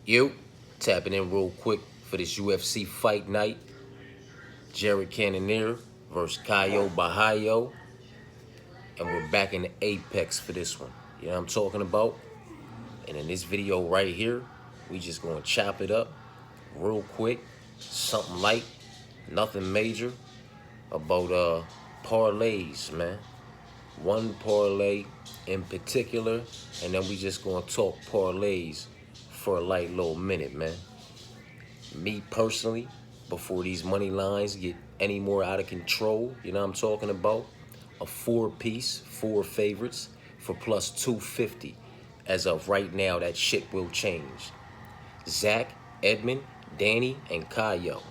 You tapping in real quick for this UFC fight night. Cannonier versus Caio Borralho. And we're back in the Apex for this one. You know what I'm talking about? And in this video right here, we just gonna chop it up real quick. Something light, nothing major. About parlays, man. One parlay in particular, and then we just gonna talk parlays for a light little minute, man. Me personally, before these money lines get any more out of control, you know what I'm talking about? A 4-piece, 4 favorites for plus 250. As of right now, that shit will change. Zach, Edmund, Danny, and Caio.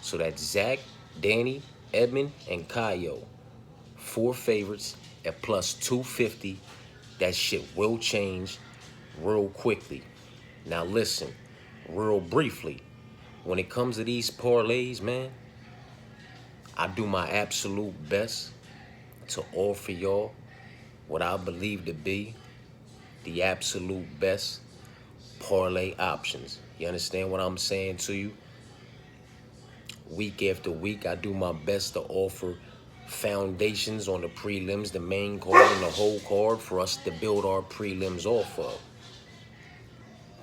So that's Zach, Danny, Edmund, and Caio. 4 favorites at plus 250. That shit will change real quickly. Now listen, real briefly. When it comes to these parlays, man, I do my absolute best to offer y'all what I believe to be the absolute best parlay options. You understand what I'm saying to you? Week after week, I do my best to offer foundations on the prelims, the main card and the whole card for us to build our prelims off of.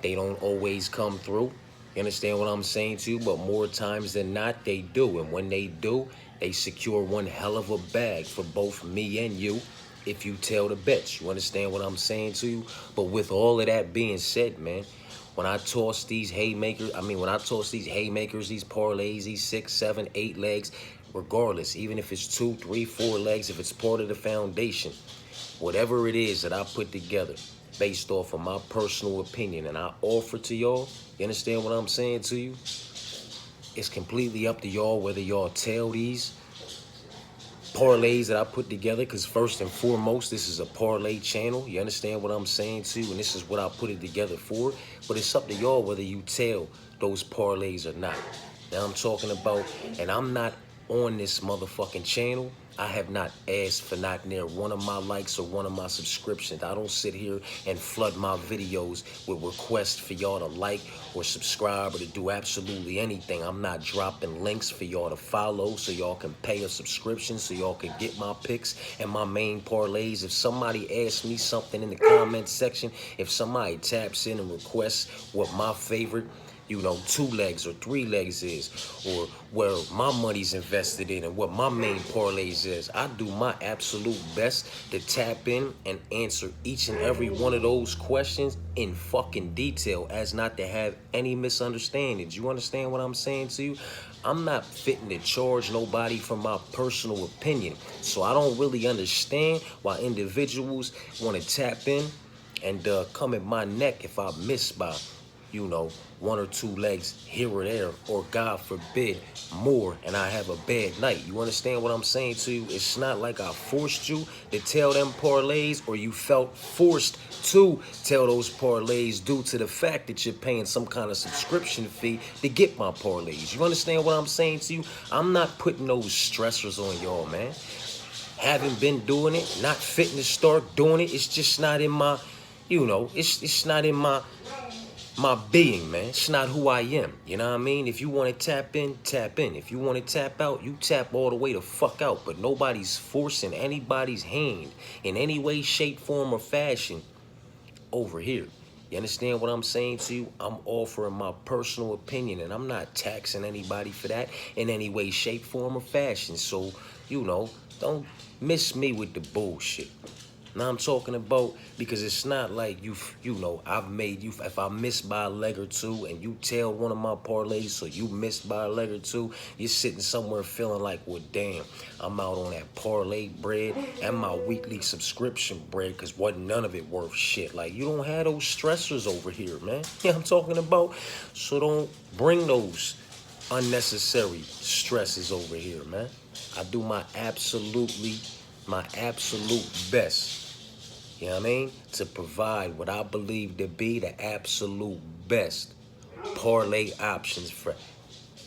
They don't always come through. You understand what I'm saying to you? But more times than not, they do. And when they do, they secure one hell of a bag for both me and you if you tell the bets. You understand what I'm saying to you? But with all of that being said, man, when I toss these haymakers, these parlays, these 6, 7, 8 legs, regardless, even if it's 2, 3, 4 legs, if it's part of the foundation, whatever it is that I put together based off of my personal opinion and I offer to y'all, you understand what I'm saying to you? It's completely up to y'all whether y'all tell these parlays that I put together, because first and foremost, this is a parlay channel. You understand what I'm saying to you? And this is what I put it together for. But it's up to y'all whether you tell those parlays or not. Now I'm talking about, and I'm not on this motherfucking channel. I have not asked for not near one of my likes or one of my subscriptions. I don't sit here and flood my videos with requests for y'all to like or subscribe or to do absolutely anything. I'm not dropping links for y'all to follow so y'all can pay a subscription so y'all can get my picks and my main parlays. If somebody asks me something in the comments section, if somebody taps in and requests what my favorite 2 legs or 3 legs is, or where my money's invested in and what my main parlays is, I do my absolute best to tap in and answer each and every one of those questions in fucking detail as not to have any misunderstandings. You understand what I'm saying to you? I'm not fitting to charge nobody for my personal opinion. So I don't really understand why individuals want to tap in and come at my neck if I miss by 1 or 2 legs here or there, or God forbid, more, and I have a bad night. You understand what I'm saying to you? It's not like I forced you to tell them parlays or you felt forced to tell those parlays due to the fact that you're paying some kind of subscription fee to get my parlays. You understand what I'm saying to you? I'm not putting those stressors on y'all, man. Haven't been doing it, not fitting to start doing it. It's just not in my, it's not in my being, man. It's not who I am. You know what I mean? If you want to tap in, tap in. If you want to tap out, you tap all the way the fuck out. But nobody's forcing anybody's hand in any way, shape, form, or fashion over here. You understand what I'm saying to you? I'm offering my personal opinion, and I'm not taxing anybody for that in any way, shape, form, or fashion. So, don't miss me with the bullshit. Now I'm talking about, because it's not like I've made you, if I missed by a leg or 2 and you tell one of my parlays so you missed by a leg or 2, you're sitting somewhere feeling like, well, damn, I'm out on that parlay bread and my weekly subscription bread because wasn't none of it worth shit. Like, you don't have those stressors over here, man. You know what I'm talking about? So don't bring those unnecessary stresses over here, man. I do my absolute best, you know what I mean, to provide what I believe to be the absolute best parlay options for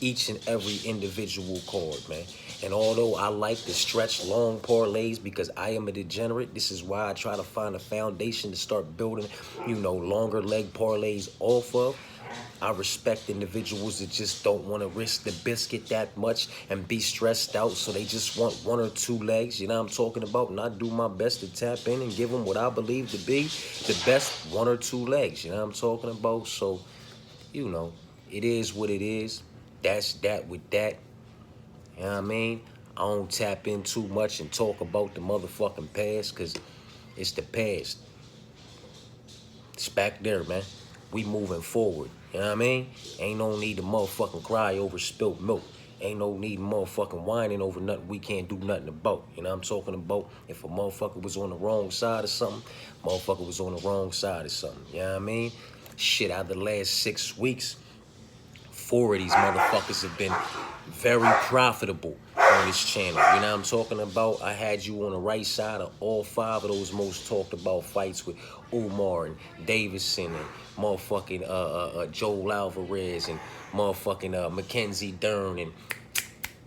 each and every individual card, man. And although I like to stretch long parlays because I am a degenerate, this is why I try to find a foundation to start building, longer leg parlays off of. I respect individuals that just don't want to risk the biscuit that much and be stressed out, so they just want 1 or 2 legs, you know what I'm talking about? And I do my best to tap in and give them what I believe to be the best 1 or 2 legs, you know what I'm talking about? So, you know, it is what it is. That's that with that. You know what I mean? I don't tap in too much and talk about the motherfucking past, because it's the past. It's back there, man. We moving forward. You know what I mean? Ain't no need to motherfucking cry over spilt milk. Ain't no need motherfucking whining over nothing we can't do nothing about. You know what I'm talking about? If a motherfucker was on the wrong side of something, motherfucker was on the wrong side of something. You know what I mean? Shit, out of the last 6 weeks, 4 of these motherfuckers have been very profitable on this channel. You know what I'm talking about? I had you on the right side of all 5 of those most talked about fights with Umar and Davison and motherfucking Joel Alvarez and motherfucking Mackenzie Dern and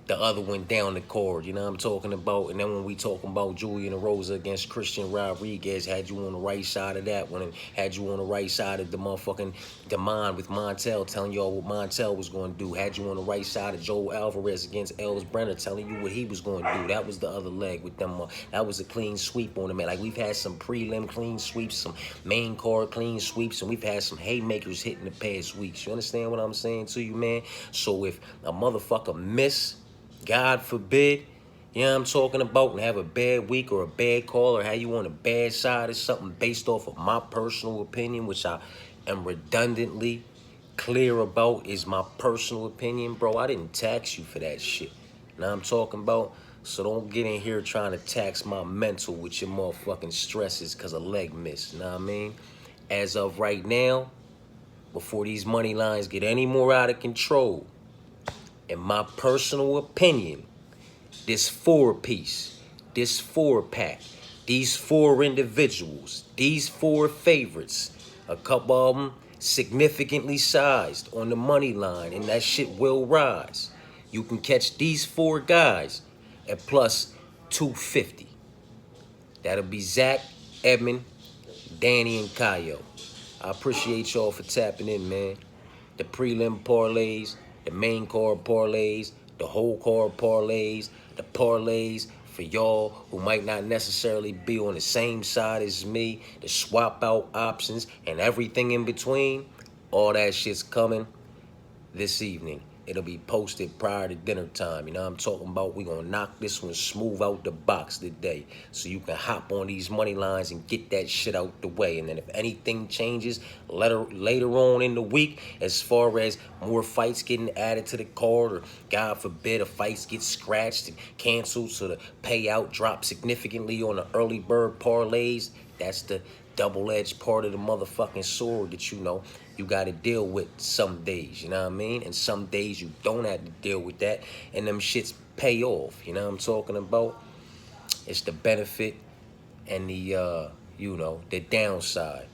the other one down the court, you know what I'm talking about? And then when we talking about Julian Rosa against Christian Rodriguez, had you on the right side of that one, and had you on the right side of the motherfucking Demond with Montel, telling y'all what Montel was going to do. Had you on the right side of Joel Alvarez against Ellis Brenner, telling you what he was going to do. That was the other leg with them. That was a clean sweep on them, man. Like, we've had some prelim clean sweeps, some main card clean sweeps, and we've had some haymakers hitting the past weeks. You understand what I'm saying to you, man? So if a motherfucker miss, God forbid, you know what I'm talking about, and have a bad week or a bad call, or how you on a bad side or something based off of my personal opinion, which I am redundantly clear about is my personal opinion, bro. I didn't tax you for that shit. You know what I'm talking about? So don't get in here trying to tax my mental with your motherfucking stresses because a leg miss. You know what I mean? As of right now, before these money lines get any more out of control, in my personal opinion, this 4-piece, this 4-pack, these 4 individuals, these 4 favorites, a couple of them significantly sized on the money line, and that shit will rise. You can catch these 4 guys at plus 250. That'll be Zach, Edmund, Danny, and Kayo. I appreciate y'all for tapping in, man. The prelim parlays, the main card parlays, the whole card parlays, the parlays for y'all who might not necessarily be on the same side as me, the swap out options and everything in between. All that shit's coming this evening. It'll be posted prior to dinner time. You know what I'm talking about? We're going to knock this one smooth out the box today, so you can hop on these money lines and get that shit out the way. And then if anything changes later on in the week, as far as more fights getting added to the card, or God forbid a fight gets scratched and canceled so the payout drops significantly on the early bird parlays, that's the double-edged part of the motherfucking sword that, you know, you got to deal with some days, you know what I mean? And some days you don't have to deal with that, and them shits pay off, you know what I'm talking about? It's the benefit and the, you know, the downside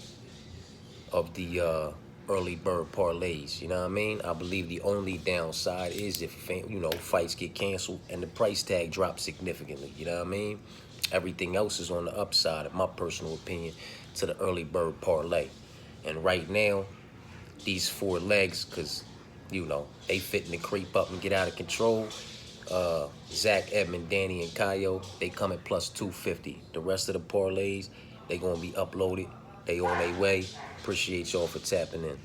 of the early bird parlays, you know what I mean? I believe the only downside is if, you know, fights get canceled and the price tag drops significantly, you know what I mean? Everything else is on the upside, in my personal opinion, to the early bird parlay. And right now, these 4 legs, because, you know, they fitting to creep up and get out of control. Zach, Edmund, Danny, and Kayo, they come at plus 250. The rest of the parlays, they going to be uploaded. They on their way. Appreciate y'all for tapping in.